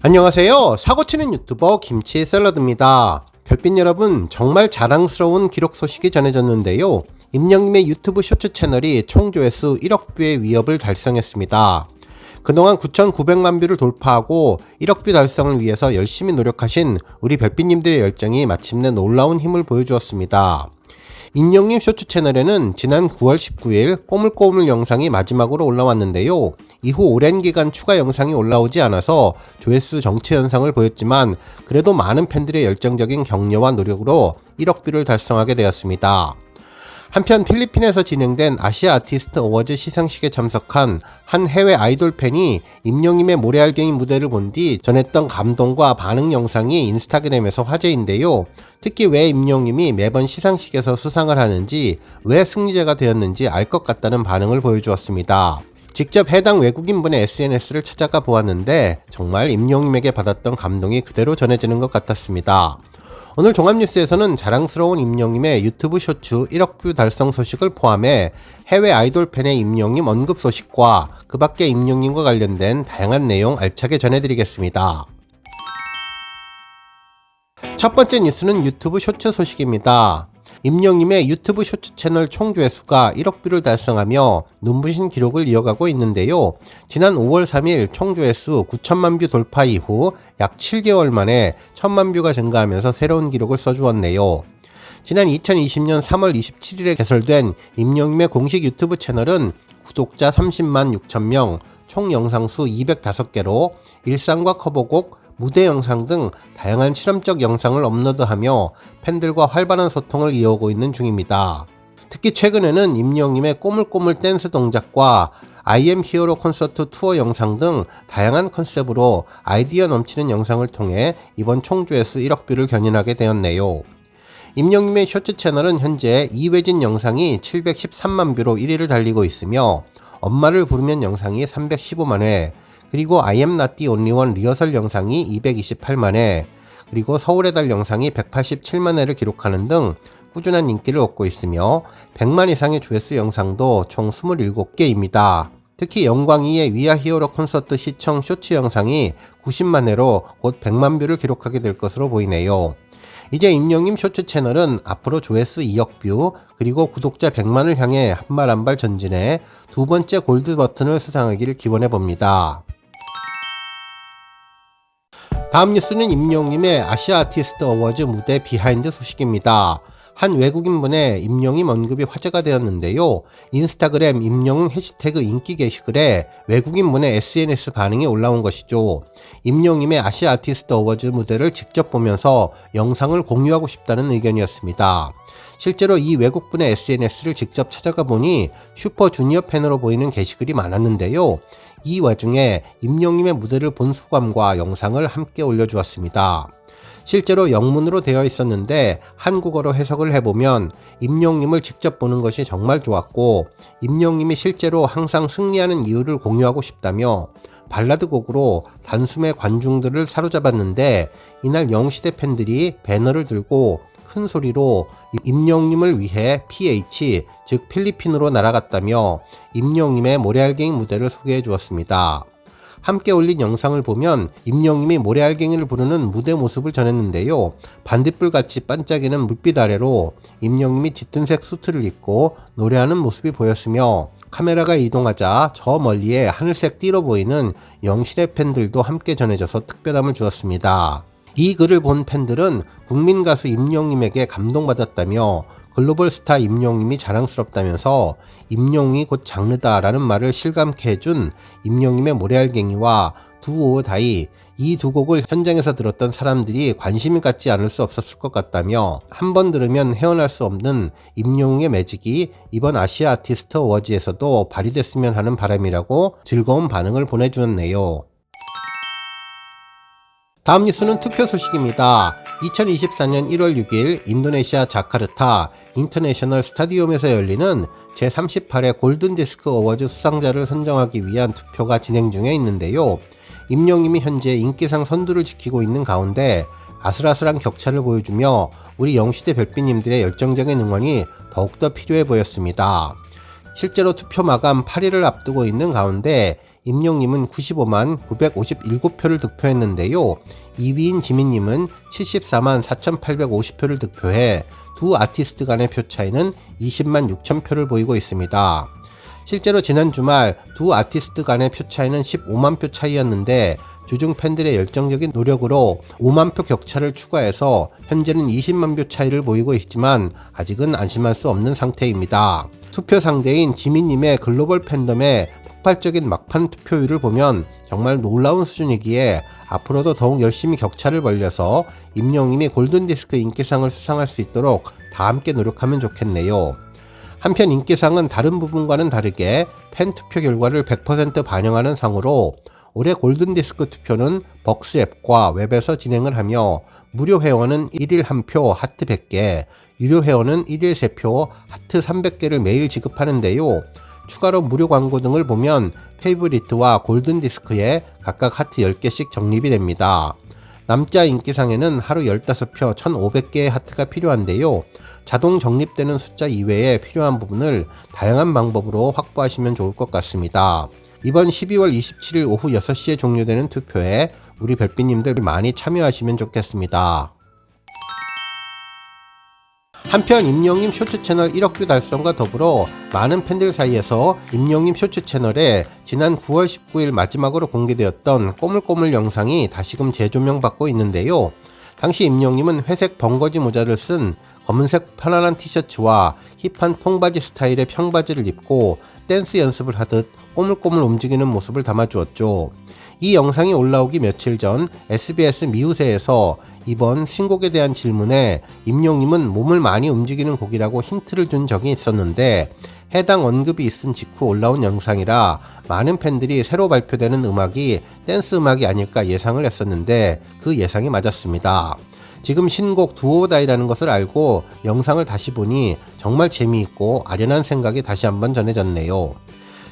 안녕하세요. 사고치는 유튜버 김치 샐러드입니다. 별빛 여러분, 정말 자랑스러운 기록 소식이 전해졌는데요. 임영님의 유튜브 쇼츠 채널이 총 조회수 1억 뷰의 위협을 달성했습니다. 그동안 9,900만 뷰를 돌파하고 1억 뷰 달성을 위해서 열심히 노력하신 우리 별빛님들의 열정이 마침내 놀라운 힘을 보여주었습니다. 임영님 쇼츠 채널에는 지난 9월 19일 꼬물꼬물 영상이 마지막으로 올라왔는데요. 이후 오랜 기간 추가 영상이 올라오지 않아서 조회수 정체 현상을 보였지만 그래도 많은 팬들의 열정적인 격려와 노력으로 1억 뷰를 달성하게 되었습니다. 한편 필리핀에서 진행된 아시아 아티스트 어워즈 시상식에 참석한 한 해외 아이돌 팬이 임영님의 모래알갱이 무대를 본 뒤 전했던 감동과 반응 영상이 인스타그램에서 화제인데요. 특히 왜 임영님이 매번 시상식에서 수상을 하는지, 왜 승리자가 되었는지 알 것 같다는 반응을 보여주었습니다. 직접 해당 외국인분의 SNS를 찾아가 보았는데 정말 임영님에게 받았던 감동이 그대로 전해지는 것 같았습니다. 오늘 종합뉴스에서는 자랑스러운 임영님의 유튜브 쇼츠 1억 뷰 달성 소식을 포함해 해외 아이돌 팬의 임영님 언급 소식과 그 밖에 임영님과 관련된 다양한 내용 알차게 전해드리겠습니다. 첫 번째 뉴스는 유튜브 쇼츠 소식입니다. 임영님의 유튜브 쇼츠 채널 총 조회수가 1억 뷰를 달성하며 눈부신 기록을 이어가고 있는데요. 지난 5월 3일 총 조회수 9천만 뷰 돌파 이후 약 7개월 만에 1000만 뷰가 증가하면서 새로운 기록을 써주었네요. 지난 2020년 3월 27일에 개설된 임영님의 공식 유튜브 채널은 구독자 30만 6천명, 총 영상수 205개로 일상과 커버곡, 무대 영상 등 다양한 실험적 영상을 업로드하며 팬들과 활발한 소통을 이어오고 있는 중입니다. 특히 최근에는 임영님의 꼬물꼬물 댄스 동작과 I am 히어로 콘서트 투어 영상 등 다양한 컨셉으로 아이디어 넘치는 영상을 통해 이번 총 조회수 1억 뷰를 견인하게 되었네요. 임영님의 쇼츠 채널은 현재 이회진 영상이 713만 뷰로 1위를 달리고 있으며 엄마를 부르면 영상이 315만 회, 그리고 I am not the only one 리허설 영상이 228만 회, 그리고 서울의 달 영상이 187만 회를 기록하는 등 꾸준한 인기를 얻고 있으며 100만 이상의 조회수 영상도 총 27개입니다. 특히 영광이의 위아 히어로 콘서트 시청 쇼츠 영상이 90만 회로 곧 100만 뷰를 기록하게 될 것으로 보이네요. 이제 임영님 쇼츠 채널은 앞으로 조회수 2억 뷰, 그리고 구독자 100만을 향해 한 발 한 발 전진해 두 번째 골드 버튼을 수상하기를 기원해 봅니다. 다음 뉴스는 임영님의 아시아 아티스트 어워즈 무대 비하인드 소식입니다. 한 외국인분의 임영님 언급이 화제가 되었는데요. 인스타그램 임영웅 해시태그 인기 게시글에 외국인분의 SNS 반응이 올라온 것이죠. 임영님의 아시아 아티스트 어워즈 무대를 직접 보면서 영상을 공유하고 싶다는 의견이었습니다. 실제로 이 외국분의 SNS를 직접 찾아가 보니 슈퍼주니어 팬으로 보이는 게시글이 많았는데요. 이 와중에 임영님의 무대를 본 소감과 영상을 함께 올려주었습니다. 실제로 영문으로 되어 있었는데 한국어로 해석을 해보면 임영님을 직접 보는 것이 정말 좋았고, 임영님이 실제로 항상 승리하는 이유를 공유하고 싶다며 발라드 곡으로 단숨에 관중들을 사로잡았는데 이날 영시대 팬들이 배너를 들고 큰 소리로 임영님을 위해 PH, 즉 필리핀으로 날아갔다며 임영님의 모래알갱이 무대를 소개해 주었습니다. 함께 올린 영상을 보면 임영님이 모래알갱이를 부르는 무대 모습을 전했는데요. 반딧불같이 반짝이는 물빛 아래로 임영님이 짙은색 수트를 입고 노래하는 모습이 보였으며 카메라가 이동하자 저 멀리에 하늘색 띠로 보이는 영실의 팬들도 함께 전해져서 특별함을 주었습니다. 이 글을 본 팬들은 국민 가수 임영님에게 감동받았다며 글로벌 스타 임영님이 자랑스럽다면서 임영웅이 곧 장르다 라는 말을 실감케 해준 임영님의 모래알갱이와 두오 다이, 이 두 곡을 현장에서 들었던 사람들이 관심을 갖지 않을 수 없었을 것 같다며 한 번 들으면 헤어날 수 없는 임영웅의 매직이 이번 아시아 아티스트 어워즈에서도 발휘됐으면 하는 바람이라고 즐거운 반응을 보내주었네요. 다음 뉴스는 투표 소식입니다. 2024년 1월 6일 인도네시아 자카르타 인터내셔널 스타디움에서 열리는 제38회 골든디스크 어워즈 수상자를 선정하기 위한 투표가 진행 중에 있는데요. 임영님이 현재 인기상 선두를 지키고 있는 가운데 아슬아슬한 격차를 보여주며 우리 영시대 별빛님들의 열정적인 응원이 더욱더 필요해 보였습니다. 실제로 투표 마감 8일을 앞두고 있는 가운데 임영님은 95만 957표를 득표했는데요. 2위인 지민님은 74만 4850표를 득표해 두 아티스트 간의 표 차이는 20만 6천표를 보이고 있습니다. 실제로 지난 주말 두 아티스트 간의 표 차이는 15만 표 차이였는데 주중 팬들의 열정적인 노력으로 5만 표 격차를 추가해서 현재는 20만 표 차이를 보이고 있지만 아직은 안심할 수 없는 상태입니다. 투표 상대인 지민님의 글로벌 팬덤의 폭발적인 막판 투표율을 보면 정말 놀라운 수준이기에 앞으로도 더욱 열심히 격차를 벌려서 임영님이 골든디스크 인기상을 수상할 수 있도록 다 함께 노력하면 좋겠네요. 한편 인기상은 다른 부분과는 다르게 팬 투표 결과를 100% 반영하는 상으로 올해 골든디스크 투표는 벅스 앱과 웹에서 진행을 하며 무료 회원은 1일 1표 하트 100개, 유료 회원은 1일 3표 하트 300개를 매일 지급하는데요. 추가로 무료 광고 등을 보면 페이보리트와 골든디스크에 각각 하트 10개씩 적립이 됩니다. 남자 인기상에는 하루 15표 1500개의 하트가 필요한데요. 자동 적립되는 숫자 이외에 필요한 부분을 다양한 방법으로 확보하시면 좋을 것 같습니다. 이번 12월 27일 오후 6시에 종료되는 투표에 우리 별빛님들 많이 참여하시면 좋겠습니다. 한편 임영님 쇼츠 채널 1억 뷰 달성과 더불어 많은 팬들 사이에서 임영님 쇼츠 채널에 지난 9월 19일 마지막으로 공개되었던 꼬물꼬물 영상이 다시금 재조명받고 있는데요. 당시 임영님은 회색 벙거지 모자를 쓴 검은색 편안한 티셔츠와 힙한 통바지 스타일의 평바지를 입고 댄스 연습을 하듯 꼬물꼬물 움직이는 모습을 담아주었죠. 이 영상이 올라오기 며칠 전 SBS 미우새에서 이번 신곡에 대한 질문에 임영님은 몸을 많이 움직이는 곡이라고 힌트를 준 적이 있었는데 해당 언급이 있은 직후 올라온 영상이라 많은 팬들이 새로 발표되는 음악이 댄스 음악이 아닐까 예상을 했었는데 그 예상이 맞았습니다. 지금 신곡 두오다이라는 것을 알고 영상을 다시 보니 정말 재미있고 아련한 생각이 다시 한번 전해졌네요.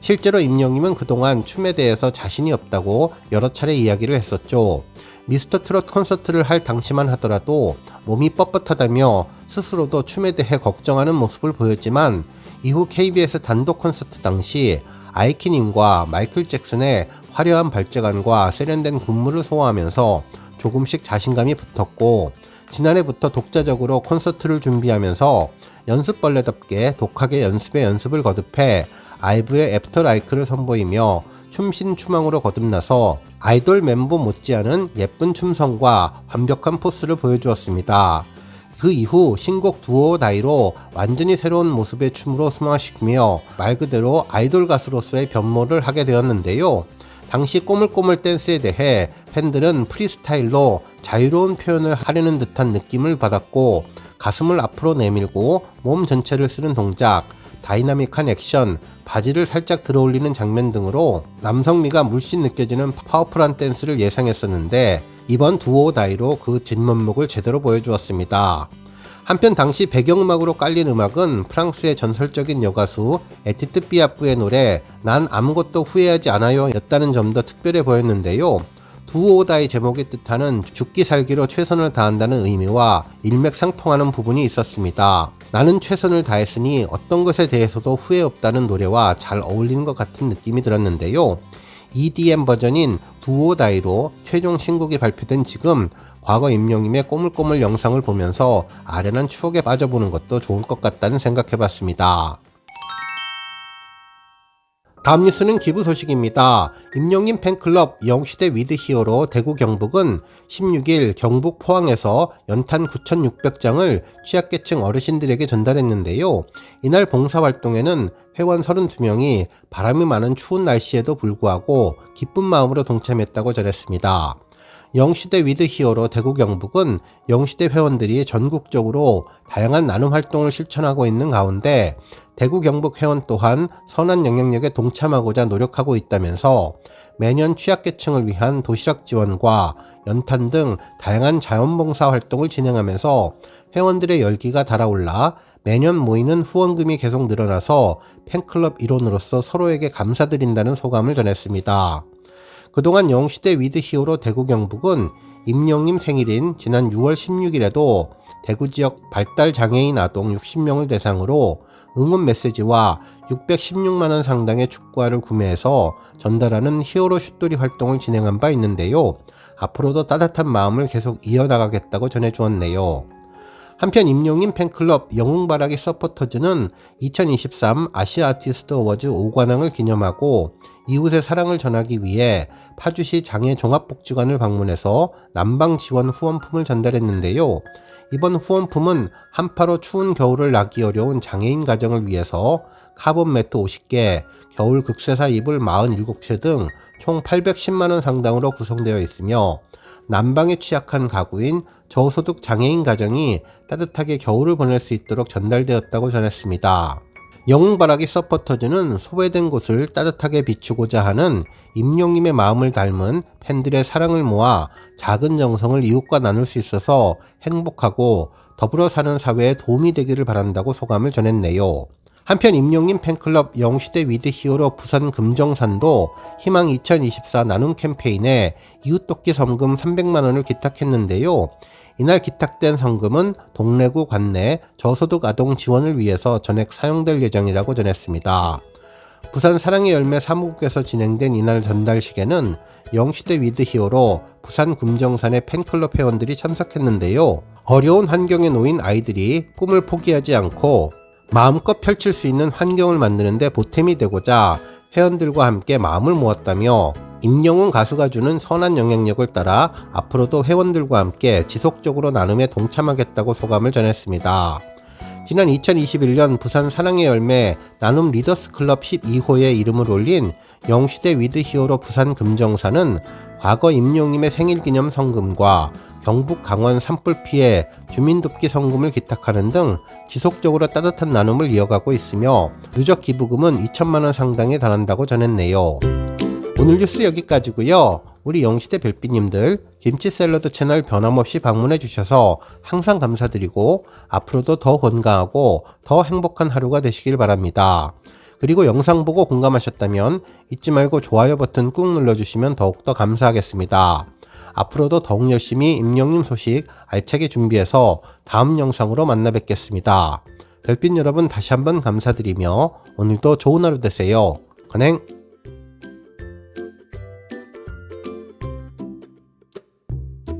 실제로 임영님은 그동안 춤에 대해서 자신이 없다고 여러 차례 이야기를 했었죠. 미스터 트롯 콘서트를 할 당시만 하더라도 몸이 뻣뻣하다며 스스로도 춤에 대해 걱정하는 모습을 보였지만 이후 KBS 단독 콘서트 당시 아이키님과 마이클 잭슨의 화려한 발재간과 세련된 군무를 소화하면서 조금씩 자신감이 붙었고 지난해부터 독자적으로 콘서트를 준비하면서 연습벌레답게 독하게 연습을 거듭해 아이브의 애프터라이크를 선보이며 춤신추망으로 거듭나서 아이돌 멤버 못지않은 예쁜 춤성과 완벽한 포스를 보여주었습니다. 그 이후 신곡 두오다이로 완전히 새로운 모습의 춤으로 승화시키며 말 그대로 아이돌 가수로서의 변모를 하게 되었는데요. 당시 꼬물꼬물 댄스에 대해 팬들은 프리스타일로 자유로운 표현을 하려는 듯한 느낌을 받았고 가슴을 앞으로 내밀고 몸 전체를 쓰는 동작, 다이나믹한 액션, 바지를 살짝 들어올리는 장면 등으로 남성미가 물씬 느껴지는 파워풀한 댄스를 예상했었는데 이번 두오다이로 그 진면목을 제대로 보여주었습니다. 한편 당시 배경음악으로 깔린 음악은 프랑스의 전설적인 여가수 에디트 피아프의 노래 난 아무것도 후회하지 않아요 였다는 점도 특별해 보였는데요. 두오다이 제목이 뜻하는 죽기 살기로 최선을 다한다는 의미와 일맥상통하는 부분이 있었습니다. 나는 최선을 다했으니 어떤 것에 대해서도 후회 없다는 노래와 잘 어울리는 것 같은 느낌이 들었는데요. EDM 버전인 두오다이로 최종 신곡이 발표된 지금 과거 임영님의 꼬물꼬물 영상을 보면서 아련한 추억에 빠져보는 것도 좋을 것 같다는 생각해봤습니다. 다음 뉴스는 기부 소식입니다. 임영님 팬클럽 영시대 위드히어로 대구 경북은 16일 경북 포항에서 연탄 9,600장을 취약계층 어르신들에게 전달했는데요. 이날 봉사활동에는 회원 32명이 바람이 많은 추운 날씨에도 불구하고 기쁜 마음으로 동참했다고 전했습니다. 영시대 위드히어로 대구 경북은 영시대 회원들이 전국적으로 다양한 나눔 활동을 실천하고 있는 가운데 대구 경북 회원 또한 선한 영향력에 동참하고자 노력하고 있다면서 매년 취약계층을 위한 도시락 지원과 연탄 등 다양한 자원봉사 활동을 진행하면서 회원들의 열기가 달아올라 매년 모이는 후원금이 계속 늘어나서 팬클럽 일원으로서 서로에게 감사드린다는 소감을 전했습니다. 그동안 영시대 위드히어로 대구 경북은 임영님 생일인 지난 6월 16일에도 대구 지역 발달 장애인 아동 60명을 대상으로 응원 메시지와 616만원 상당의 축구화를 구매해서 전달하는 히어로 슛돌이 활동을 진행한 바 있는데요. 앞으로도 따뜻한 마음을 계속 이어나가겠다고 전해주었네요. 한편 임영웅 팬클럽 영웅바라기 서포터즈는 2023 아시아 아티스트 어워즈 5관왕을 기념하고 이웃의 사랑을 전하기 위해 파주시 장애종합복지관을 방문해서 난방 지원 후원품을 전달했는데요. 이번 후원품은 한파로 추운 겨울을 나기 어려운 장애인 가정을 위해서 카본 매트 50개, 겨울 극세사 이불 47채 등 총 810만원 상당으로 구성되어 있으며 난방에 취약한 가구인 저소득 장애인 가정이 따뜻하게 겨울을 보낼 수 있도록 전달되었다고 전했습니다. 영웅바라기 서포터즈는 소외된 곳을 따뜻하게 비추고자 하는 임영웅의 마음을 닮은 팬들의 사랑을 모아 작은 정성을 이웃과 나눌 수 있어서 행복하고 더불어 사는 사회에 도움이 되기를 바란다고 소감을 전했네요. 한편 임영웅 팬클럽 영시대 위드 히어로 부산 금정산도 희망 2024 나눔 캠페인에 이웃돕기 성금 300만원을 기탁했는데요. 이날 기탁된 성금은 동래구 관내 저소득 아동 지원을 위해서 전액 사용될 예정이라고 전했습니다. 부산 사랑의 열매 사무국에서 진행된 이날 전달식에는 영시대 위드 히어로 부산 금정산의 팬클럽 회원들이 참석했는데요. 어려운 환경에 놓인 아이들이 꿈을 포기하지 않고 마음껏 펼칠 수 있는 환경을 만드는 데 보탬이 되고자 회원들과 함께 마음을 모았다며 임영웅 가수가 주는 선한 영향력을 따라 앞으로도 회원들과 함께 지속적으로 나눔에 동참하겠다고 소감을 전했습니다. 지난 2021년 부산 사랑의 열매 나눔 리더스 클럽 12호에 이름을 올린 영시대 위드 히어로 부산 금정산은 과거 임영웅의 생일 기념 성금과 경북 강원 산불 피해 주민 돕기 성금을 기탁하는 등 지속적으로 따뜻한 나눔을 이어가고 있으며 누적 기부금은 2천만원 상당에 달한다고 전했네요. 오늘 뉴스 여기까지고요. 우리 영시대 별빛님들 김치 샐러드 채널 변함없이 방문해 주셔서 항상 감사드리고 앞으로도 더 건강하고 더 행복한 하루가 되시길 바랍니다. 그리고 영상 보고 공감하셨다면 잊지 말고 좋아요 버튼 꾹 눌러주시면 더욱더 감사하겠습니다. 앞으로도 더욱 열심히 임영웅 소식 알차게 준비해서 다음 영상으로 만나 뵙겠습니다. 별빛 여러분 다시 한번 감사드리며 오늘도 좋은 하루 되세요. 건행!